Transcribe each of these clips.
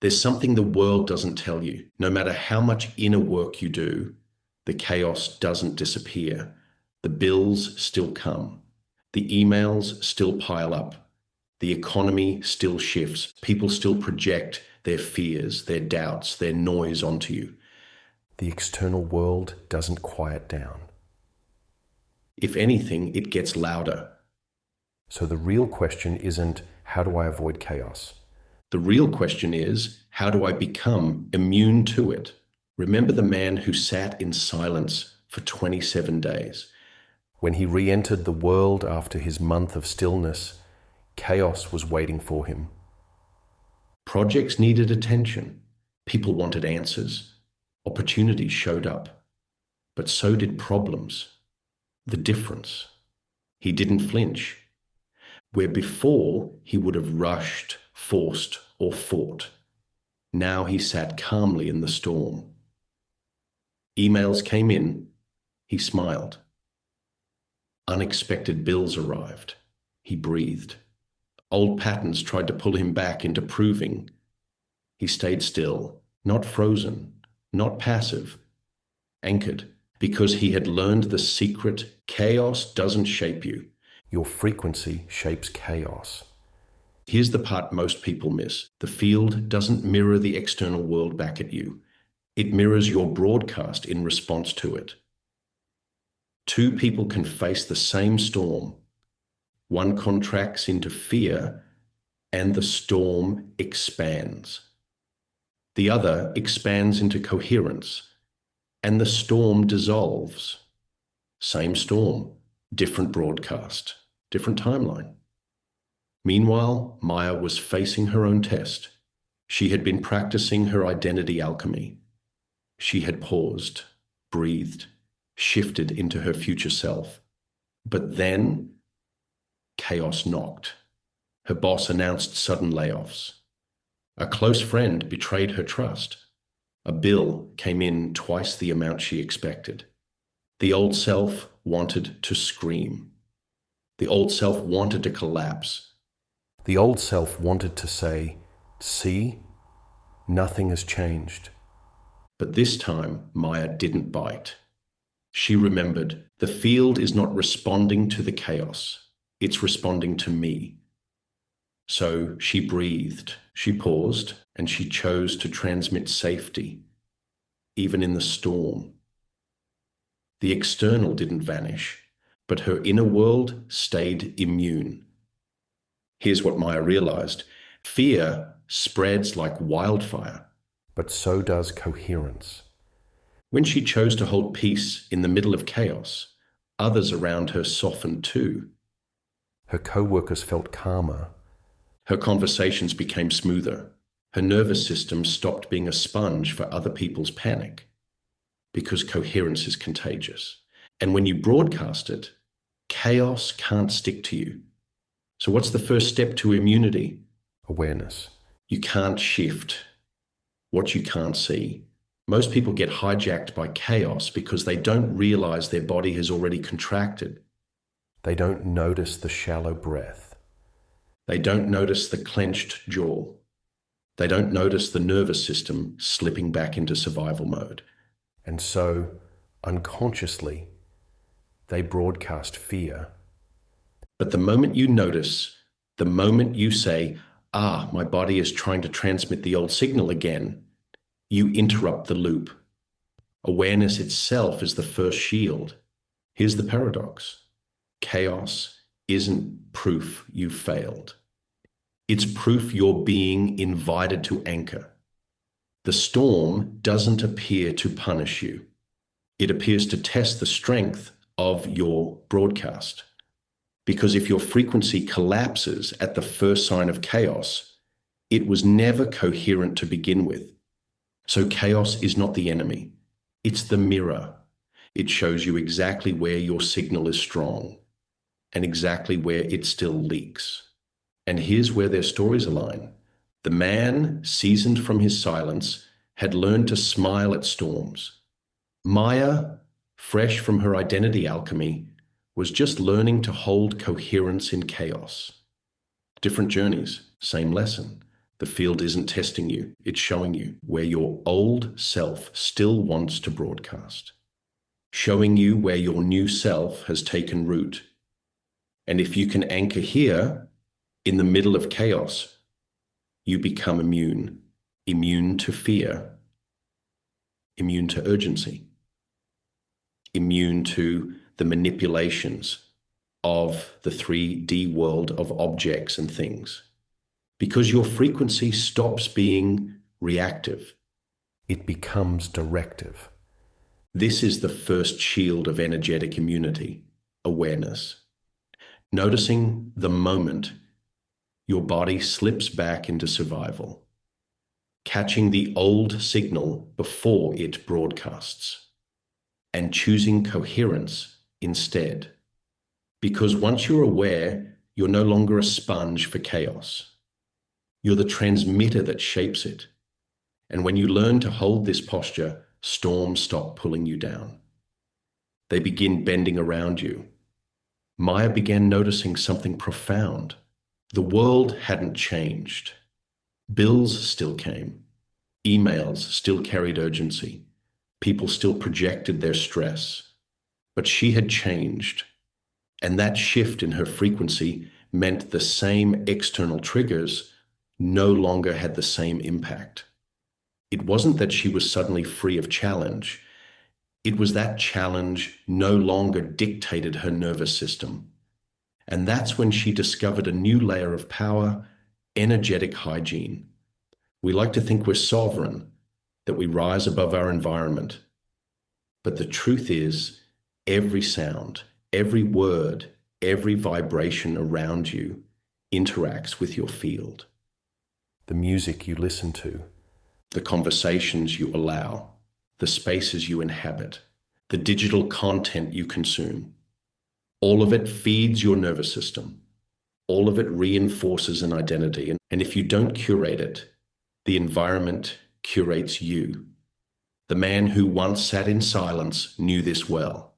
There's something the world doesn't tell you. No matter how much inner work you do, the chaos doesn't disappear. The bills still come. The emails still pile up. The economy still shifts. People still project their fears, their doubts, their noise onto you. The external world doesn't quiet down. If anything, it gets louder. So the real question isn't, how do I avoid chaos? The real question is, how do I become immune to it? Remember the man who sat in silence for 27 days. When he re-entered the world after his month of stillness, chaos was waiting for him. Projects needed attention. People wanted answers. Opportunities showed up. But so did problems. The difference. He didn't flinch. Where before he would have rushed, forced, or fought, now he sat calmly in the storm. Emails came in. He smiled. Unexpected bills arrived. He breathed. Old patterns tried to pull him back into proving. He stayed still, not frozen, not passive, anchored, because he had learned the secret: chaos doesn't shape you. Your frequency shapes chaos. Here's the part most people miss. The field doesn't mirror the external world back at you. It mirrors your broadcast in response to it. Two people can face the same storm. One contracts into fear, and the storm expands. The other expands into coherence, and the storm dissolves. Same storm, different broadcast, different timeline. Meanwhile, Maya was facing her own test. She had been practicing her identity alchemy. She had paused, breathed, shifted into her future self. But then, chaos knocked. Her boss announced sudden layoffs. A close friend betrayed her trust. A bill came in twice the amount she expected. The old self wanted to scream. The old self wanted to collapse. The old self wanted to say, "See, nothing has changed." But this time, Maya didn't bite. She remembered, the field is not responding to the chaos. It's responding to me. So she breathed, she paused, and she chose to transmit safety, even in the storm. The external didn't vanish, but her inner world stayed immune. Here's what Maya realized. Fear spreads like wildfire. But so does coherence. When she chose to hold peace in the middle of chaos, others around her softened too. Her co-workers felt calmer. Her conversations became smoother. Her nervous system stopped being a sponge for other people's panic. Because coherence is contagious. And when you broadcast it, chaos can't stick to you. So what's the first step to immunity? Awareness. You can't shift what you can't see. Most people get hijacked by chaos because they don't realize their body has already contracted. They don't notice the shallow breath. They don't notice the clenched jaw. They don't notice the nervous system slipping back into survival mode. And so, unconsciously, they broadcast fear. But the moment you notice, the moment you say, my body is trying to transmit the old signal again, you interrupt the loop. Awareness itself is the first shield. Here's the paradox. Chaos isn't proof you failed. It's proof you're being invited to anchor. The storm doesn't appear to punish you. It appears to test the strength of your broadcast. Because if your frequency collapses at the first sign of chaos, it was never coherent to begin with. So chaos is not the enemy. It's the mirror. It shows you exactly where your signal is strong and exactly where it still leaks. And here's where their stories align. The man, seasoned from his silence, had learned to smile at storms. Maya, fresh from her identity alchemy, was just learning to hold coherence in chaos. Different journeys, same lesson. The field isn't testing you, it's showing you where your old self still wants to broadcast, showing you where your new self has taken root. And if you can anchor here, in the middle of chaos, you become immune, immune to fear, immune to urgency, immune to the manipulations of the 3D world of objects and things. Because your frequency stops being reactive. It becomes directive. This is the first shield of energetic immunity, awareness. Noticing the moment your body slips back into survival, catching the old signal before it broadcasts, and choosing coherence instead. Because once you're aware, you're no longer a sponge for chaos. You're the transmitter that shapes it. And when you learn to hold this posture, storms stop pulling you down. They begin bending around you. Maya began noticing something profound. The world hadn't changed. Bills still came. Emails still carried urgency. People still projected their stress. But she had changed. And that shift in her frequency meant the same external triggers no longer had the same impact. It wasn't that she was suddenly free of challenge. It was that challenge no longer dictated her nervous system. And that's when she discovered a new layer of power, energetic hygiene. We like to think we're sovereign, that we rise above our environment. But the truth is, every sound, every word, every vibration around you interacts with your field. The music you listen to, the conversations you allow, the spaces you inhabit, the digital content you consume. All of it feeds your nervous system. All of it reinforces an identity. And if you don't curate it, the environment curates you. The man who once sat in silence knew this well.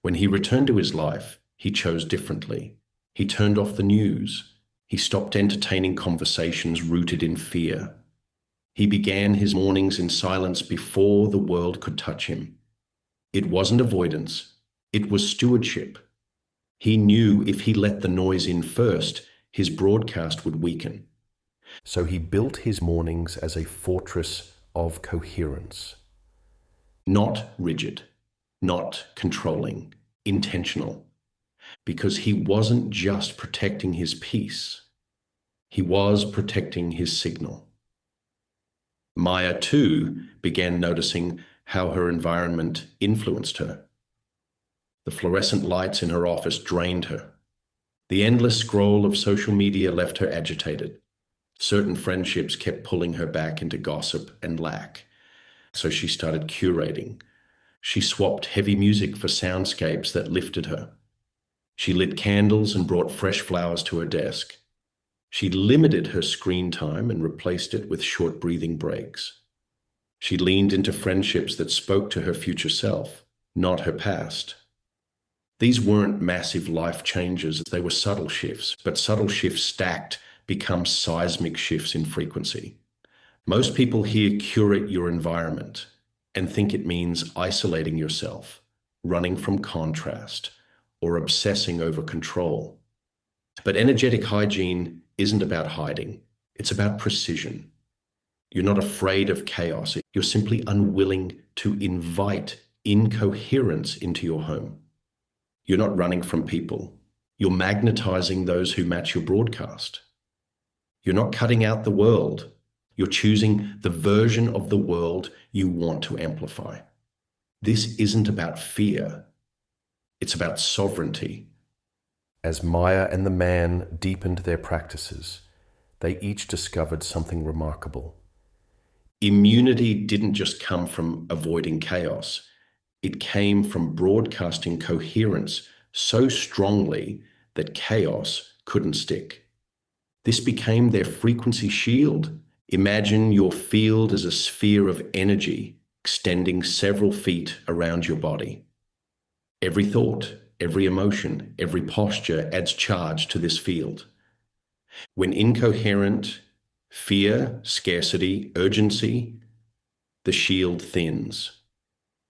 When he returned to his life, he chose differently. He turned off the news. He stopped entertaining conversations rooted in fear. He began his mornings in silence before the world could touch him. It wasn't avoidance. It was stewardship. He knew if he let the noise in first, his broadcast would weaken. So he built his mornings as a fortress of coherence. Not rigid, not controlling, intentional. Because he wasn't just protecting his peace. He was protecting his signal. Maya, too, began noticing how her environment influenced her. The fluorescent lights in her office drained her. The endless scroll of social media left her agitated. Certain friendships kept pulling her back into gossip and lack. So she started curating. She swapped heavy music for soundscapes that lifted her. She lit candles and brought fresh flowers to her desk. She limited her screen time and replaced it with short breathing breaks. She leaned into friendships that spoke to her future self, not her past. These weren't massive life changes, they were subtle shifts, but subtle shifts stacked become seismic shifts in frequency. Most people here curate your environment and think it means isolating yourself, running from contrast, or obsessing over control. But energetic hygiene isn't about hiding. It's about precision. You're not afraid of chaos. You're simply unwilling to invite incoherence into your home. You're not running from people. You're magnetizing those who match your broadcast. You're not cutting out the world. You're choosing the version of the world you want to amplify. This isn't about fear. It's about sovereignty. As Maya and the man deepened their practices, they each discovered something remarkable. Immunity didn't just come from avoiding chaos. It came from broadcasting coherence so strongly that chaos couldn't stick. This became their frequency shield. Imagine your field as a sphere of energy extending several feet around your body. Every thought, every emotion, every posture adds charge to this field. When incoherent, Fear, scarcity, urgency, the shield thins.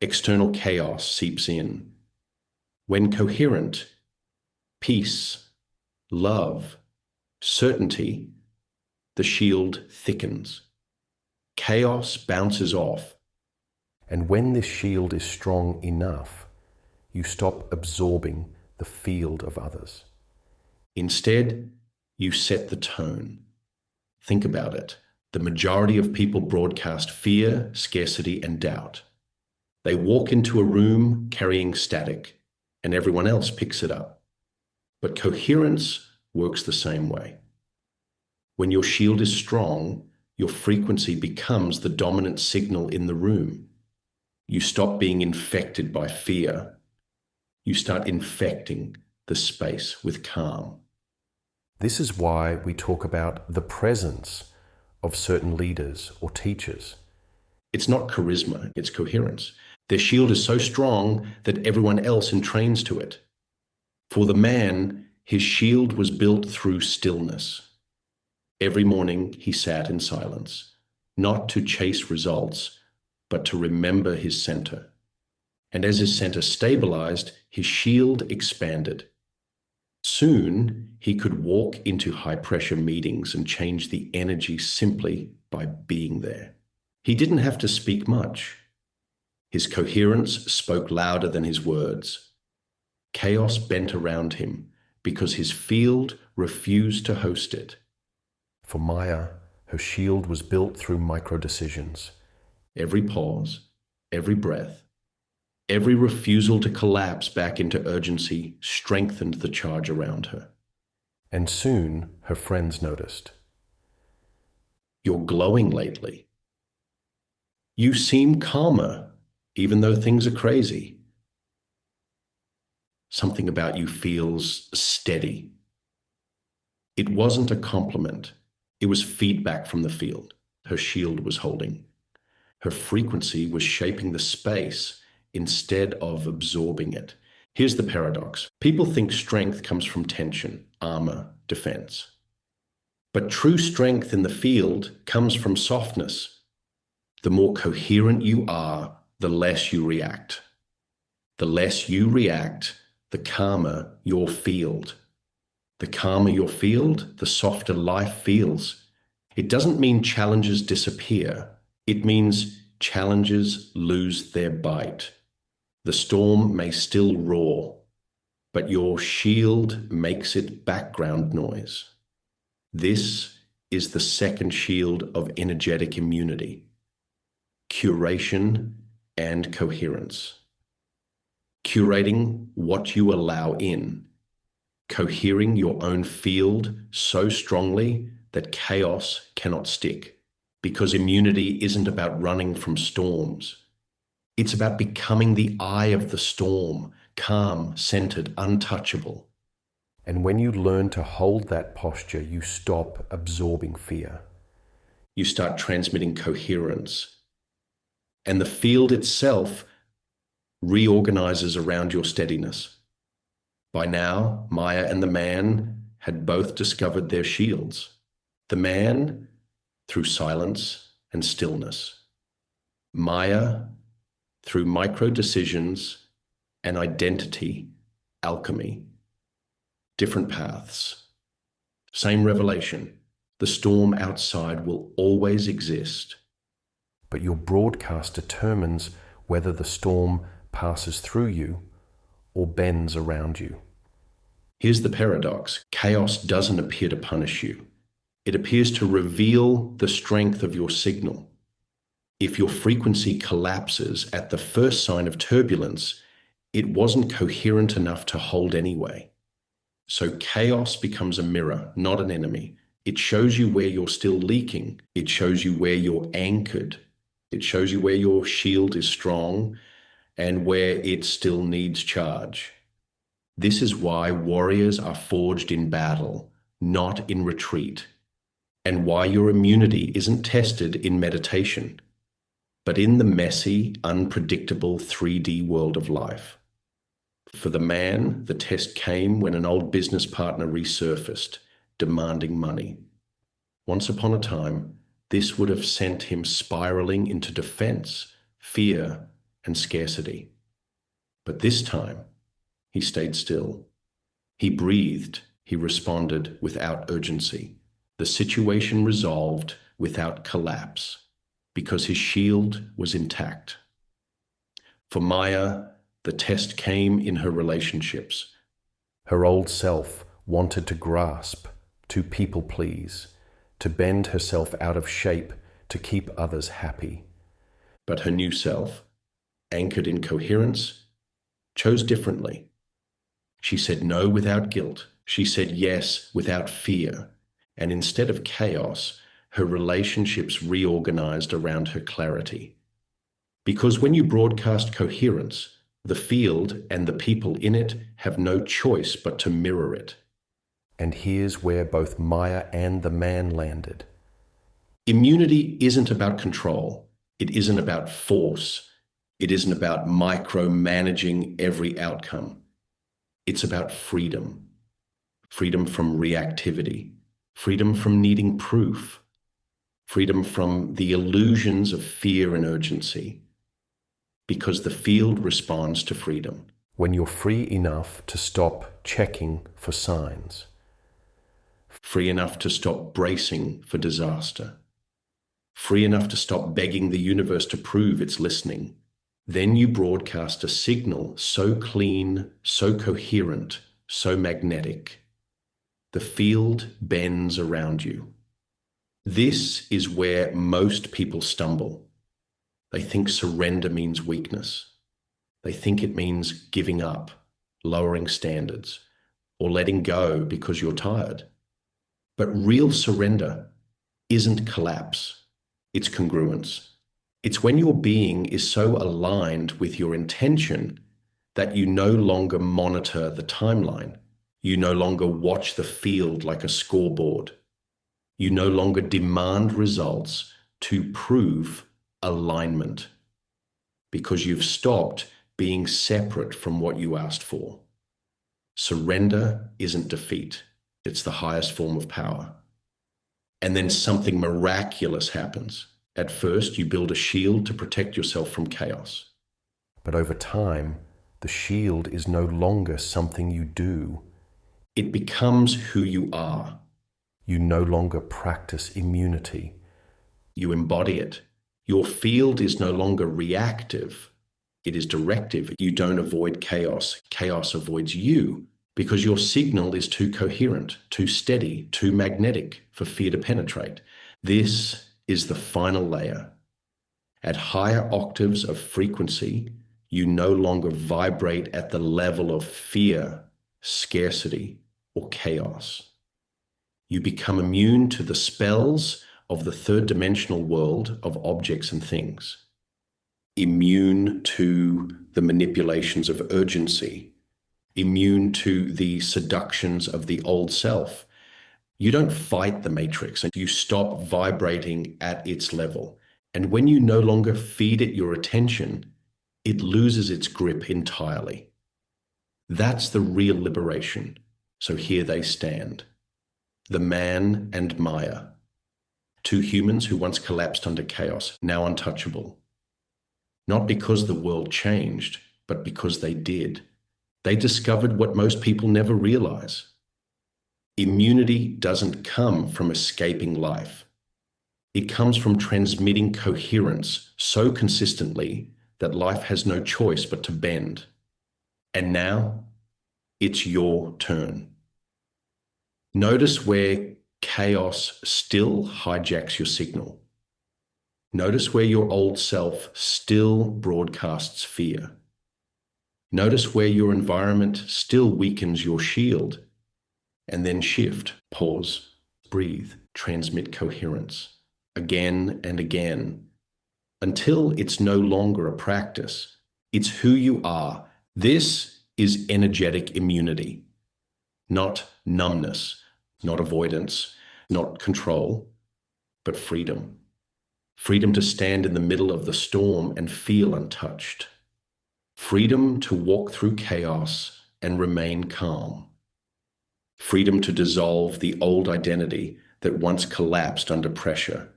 External chaos seeps in. When coherent, peace, love, certainty, the shield thickens. Chaos bounces off. And when this shield is strong enough, you stop absorbing the field of others. Instead, you set the tone. Think about it. The majority of people broadcast fear, scarcity, and doubt. They walk into a room carrying static, and everyone else picks it up. But coherence works the same way. When your shield is strong, your frequency becomes the dominant signal in the room. You stop being infected by fear. You start infecting the space with calm. This is why we talk about the presence of certain leaders or teachers. It's not charisma, it's coherence. Their shield is so strong that everyone else entrains to it. For the man, his shield was built through stillness. Every morning he sat in silence, not to chase results, but to remember his center. And as his center stabilized, his shield expanded. Soon he could walk into high-pressure meetings and change the energy simply by being there. He didn't have to speak much. His coherence spoke louder than his words. Chaos bent around him because his field refused to host it. For Maya, her shield was built through micro-decisions. Every pause, every breath, every refusal to collapse back into urgency strengthened the charge around her. And soon her friends noticed. You're glowing lately. You seem calmer, even though things are crazy. Something about you feels steady. It wasn't a compliment. It was feedback from the field her shield was holding. Her frequency was shaping the space instead of absorbing it. Here's the paradox. People think strength comes from tension, armor, defense. But true strength in the field comes from softness. The more coherent you are, the less you react. The less you react, the calmer your field. The calmer your field, the softer life feels. It doesn't mean challenges disappear. It means challenges lose their bite. The storm may still roar, but your shield makes it background noise. This is the second shield of energetic immunity: curation and coherence. Curating what you allow in, cohering your own field so strongly that chaos cannot stick. Because immunity isn't about running from storms. It's about becoming the eye of the storm, calm, centered, untouchable. And when you learn to hold that posture, you stop absorbing fear. You start transmitting coherence. And the field itself reorganizes around your steadiness. By now, Maya and the man had both discovered their shields. The man, through silence and stillness. Maya, through micro-decisions and identity, alchemy. Different paths. Same revelation. The storm outside will always exist. But your broadcast determines whether the storm passes through you or bends around you. Here's the paradox. Chaos doesn't appear to punish you. It appears to reveal the strength of your signal. If your frequency collapses at the first sign of turbulence, it wasn't coherent enough to hold anyway. So chaos becomes a mirror, not an enemy. It shows you where you're still leaking. It shows you where you're anchored. It shows you where your shield is strong and where it still needs charge. This is why warriors are forged in battle, not in retreat, and why your immunity isn't tested in meditation, but in the messy, unpredictable 3D world of life. For the man, the test came when an old business partner resurfaced, demanding money. Once upon a time, this would have sent him spiraling into defense, fear, and scarcity. But this time, he stayed still. He breathed. He responded without urgency. The situation resolved without collapse because his shield was intact. For Maya, the test came in her relationships. Her old self wanted to grasp, to people please, to bend herself out of shape to keep others happy. But her new self, anchored in coherence, chose differently. She said no without guilt. She said yes without fear. And instead of chaos, her relationships reorganized around her clarity. Because when you broadcast coherence, the field and the people in it have no choice but to mirror it. And here's where both Maya and the man landed. Immunity isn't about control. It isn't about force. It isn't about micromanaging every outcome. It's about freedom. Freedom from reactivity. Freedom from needing proof. Freedom from the illusions of fear and urgency. Because the field responds to freedom. When you're free enough to stop checking for signs. Free enough to stop bracing for disaster. Free enough to stop begging the universe to prove it's listening. Then you broadcast a signal so clean, so coherent, so magnetic. The field bends around you. This is where most people stumble. They think surrender means weakness. They think it means giving up, lowering standards, or letting go because you're tired. But real surrender isn't collapse. It's congruence. It's when your being is so aligned with your intention that you no longer monitor the timeline. You no longer watch the field like a scoreboard. You no longer demand results to prove alignment because you've stopped being separate from what you asked for. Surrender isn't defeat. It's the highest form of power. And then something miraculous happens. At first, you build a shield to protect yourself from chaos. But over time, the shield is no longer something you do. It becomes who you are. You no longer practice immunity. You embody it. Your field is no longer reactive. It is directive. You don't avoid chaos. Chaos avoids you because your signal is too coherent, too steady, too magnetic for fear to penetrate. This is the final layer. At higher octaves of frequency, you no longer vibrate at the level of fear, scarcity, or chaos. You become immune to the spells of the third dimensional world of objects and things. Immune to the manipulations of urgency. Immune to the seductions of the old self. You don't fight the matrix and you stop vibrating at its level. And when you no longer feed it your attention, it loses its grip entirely. That's the real liberation. So here they stand. The man and Maya. Two humans who once collapsed under chaos, now untouchable. Not because the world changed, but because they did. They discovered what most people never realize. Immunity doesn't come from escaping life. It comes from transmitting coherence so consistently that life has no choice but to bend. And now, it's your turn. Notice where chaos still hijacks your signal. Notice where your old self still broadcasts fear. Notice where your environment still weakens your shield. And then shift, pause, breathe, transmit coherence again and again until it's no longer a practice. It's who you are. This is energetic immunity, not numbness, not avoidance, not control, but freedom. Freedom to stand in the middle of the storm and feel untouched. Freedom to walk through chaos and remain calm. Freedom to dissolve the old identity that once collapsed under pressure,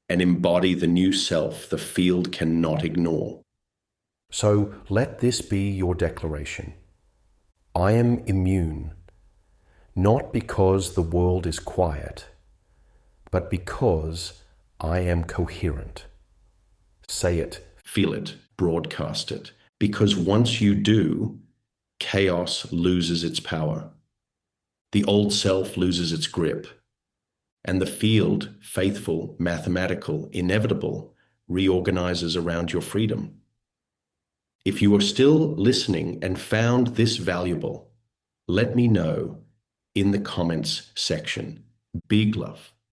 and embody the new self the field cannot ignore. So let this be your declaration. I am immune, not because the world is quiet, but because I am coherent. Say it. Feel it, broadcast it, because once you do, chaos loses its power. The old self loses its grip, and the field, faithful, mathematical, inevitable, reorganizes around your freedom. If you are still listening and found this valuable, let me know in the comments section. Big love.